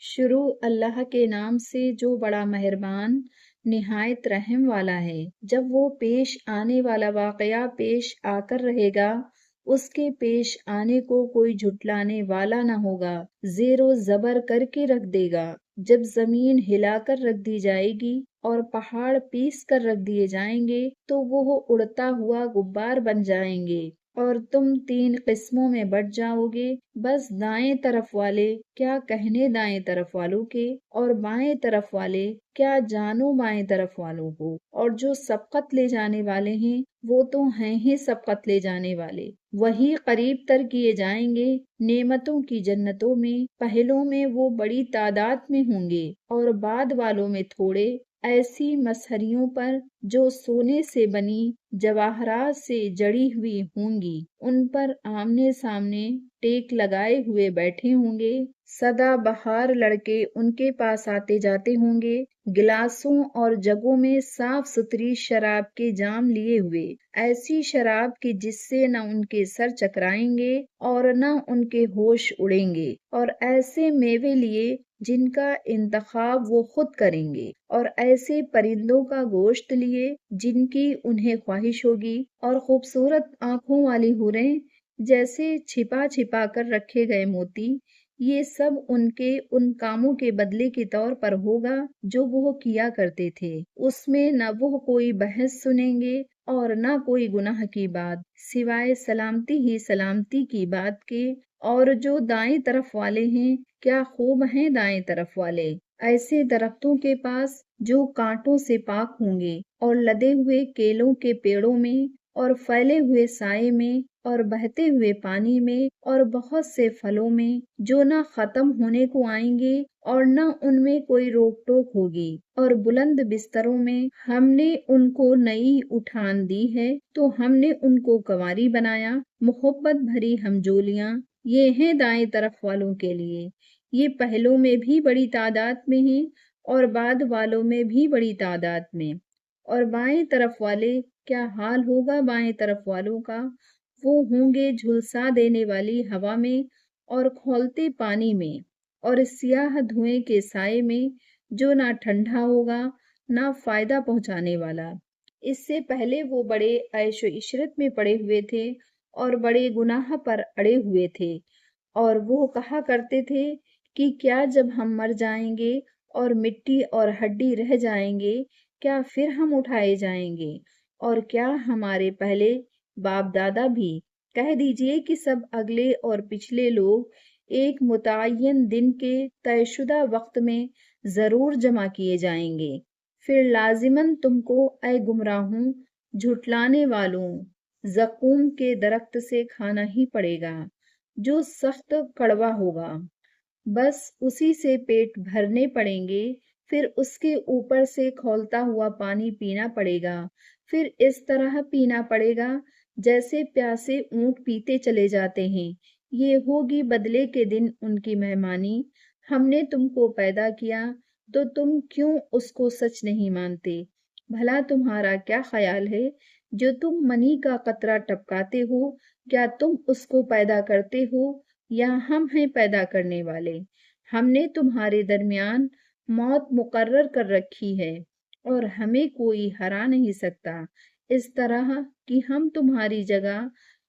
شروع اللہ کے نام سے جو بڑا مہربان نہایت رحم والا ہے۔ جب وہ پیش آنے والا واقعہ پیش آ کر رہے گا، اس کے پیش آنے کو کوئی جھٹلانے والا نہ ہوگا، زیر و زبر کر کے رکھ دے گا۔ جب زمین ہلا کر رکھ دی جائے گی اور پہاڑ پیس کر رکھ دیے جائیں گے تو وہ اڑتا ہوا غبار بن جائیں گے اور تم 3 قسموں میں بٹ جاؤ گے۔ بس دائیں طرف والے کیا کہنے دائیں طرف والوں کے، اور بائیں طرف والے کیا جانو بائیں طرف والوں کو۔ اور جو سبقت لے جانے والے ہیں وہ تو ہیں ہی سبقت لے جانے والے، وہی قریب تر کیے جائیں گے۔ نعمتوں کی جنتوں میں پہلوں میں وہ بڑی تعداد میں ہوں گے اور بعد والوں میں تھوڑے، ایسی مسہریوں پر جو سونے سے بنی جواہرات سے جڑی ہوئی ہوں گی، ان پر آمنے سامنے ٹیک لگائے ہوئے بیٹھے ہوں گے۔ سدا بہار لڑکے ان کے پاس آتے جاتے ہوں گے، گلاسوں اور جگوں میں صاف ستھری شراب کے جام لیے ہوئے، ایسی شراب کہ جس سے نہ ان کے سر چکرائیں گے اور نہ ان کے ہوش اڑیں گے، اور ایسے میوے لیے جن کا انتخاب وہ خود کریں گے، اور ایسے پرندوں کا گوشت لیے جن کی انہیں خواہش ہوگی، اور خوبصورت آنکھوں والی حوریں جیسے چھپا چھپا کر رکھے گئے موتی۔ یہ سب ان کے ان کاموں کے بدلے کے طور پر ہوگا جو وہ کیا کرتے تھے۔ اس میں نہ وہ کوئی بحث سنیں گے اور نہ کوئی گناہ کی بات، سوائے سلامتی ہی سلامتی کی بات کے۔ اور جو دائیں طرف والے ہیں، کیا خوب ہیں دائیں طرف والے، ایسے درختوں کے پاس جو کانٹوں سے پاک ہوں گے، اور لدے ہوئے کیلوں کے پیڑوں میں، اور پھیلے ہوئے سائے میں، اور بہتے ہوئے پانی میں، اور بہت سے پھلوں میں جو نہ ختم ہونے کو آئیں گے اور نہ ان میں کوئی روک ٹوک ہوگی۔ اور بلند بستروں میں ہم نے ان کو نئی اٹھان دی ہے تو ہم نے ان کو کنواری بنایا۔ محبت بھری ہمجولیاں یہ ہیں دائیں طرف والوں کے لیے، یہ پہلوں میں بھی بڑی تعداد میں ہیں اور بعد والوں میں بھی بڑی تعداد میں۔ اور بائیں طرف والے کیا حال ہوگا بائیں طرف والوں کا، وہ ہوں گے جھلسا دینے والی ہوا میں اور کھولتے پانی میں اور سیاہ دھوئیں کے سائے میں، جو نہ ٹھنڈا ہوگا نہ فائدہ پہنچانے والا۔ اس سے پہلے وہ بڑے عیش و عشرت میں پڑے ہوئے تھے اور بڑے گناہ پر اڑے ہوئے تھے، اور وہ کہا کرتے تھے کہ کیا جب ہم مر جائیں گے اور مٹی اور ہڈی رہ جائیں گے، کیا پھر ہم اٹھائے جائیں گے؟ اور کیا ہمارے پہلے باپ دادا بھی؟ کہہ دیجئے کہ سب اگلے اور پچھلے لوگ ایک متعین دن کے طے شدہ وقت میں ضرور جمع کیے جائیں گے۔ پھر لازماً تم کو اے گمراہوں، جھٹلانے والوں، زقوم کے درخت سے کھانا ہی پڑے گا جو سخت کڑوا ہوگا، بس اسی سے پیٹ بھرنے پڑیں گے۔ پھر اس کے اوپر سے کھولتا ہوا پانی پینا پڑے گا، پھر اس طرح پینا پڑے گا جیسے پیاسے اونٹ پیتے چلے جاتے ہیں۔ یہ ہوگی بدلے کے دن ان کی مہمانی۔ ہم نے تم کو پیدا کیا تو تم کیوں اس کو سچ نہیں مانتے؟ بھلا تمہارا کیا خیال ہے جو تم منی کا قطرہ ٹپکاتے ہو، کیا تم اس کو پیدا کرتے ہو یا ہم ہیں پیدا کرنے والے؟ ہم نے تمہارے درمیان موت مقرر کر رکھی ہے اور ہمیں کوئی ہرا نہیں سکتا، اس طرح کہ ہم تمہاری جگہ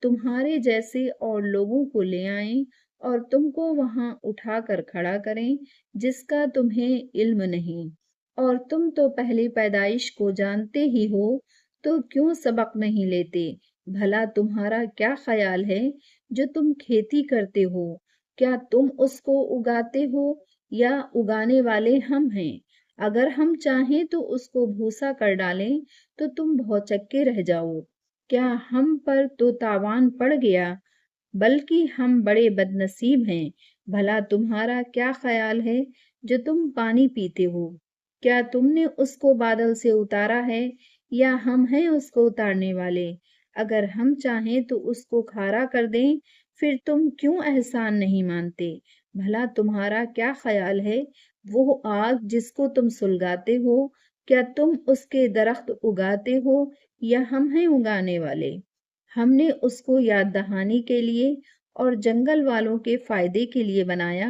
تمہارے جیسے اور لوگوں کو لے آئیں اور تم کو وہاں اٹھا کر کھڑا کریں جس کا تمہیں علم نہیں۔ اور تم تو پہلی پیدائش کو جانتے ہی ہو تو کیوں سبق نہیں لیتے؟ بھلا تمہارا کیا خیال ہے جو تم کھیتی کرتے ہو، کیا تم اس کو اگاتے ہو یا اگانے والے ہم ہیں؟ اگر ہم چاہیں تو اس کو بھوسا کر ڈالیں تو تم بھوچکے رہ جاؤ۔ کیا ہم پر تو تاوان پڑ گیا، بلکہ ہم بڑے بد نصیب ہیں۔ بھلا تمہارا کیا خیال ہے جو تم پانی پیتے ہو، کیا تم نے اس کو بادل سے اتارا ہے یا ہم ہیں اس کو اتارنے والے؟ اگر ہم چاہیں تو اس کو کھارا کر دیں، پھر تم کیوں احسان نہیں مانتے؟ بھلا تمہارا کیا خیال ہے وہ آگ جس کو تم سلگاتے ہو، کیا تم اس کے درخت اگاتے ہو یا ہم ہیں اگانے والے؟ ہم نے اس کو یاد دہانی کے لیے اور جنگل والوں کے فائدے کے لیے بنایا،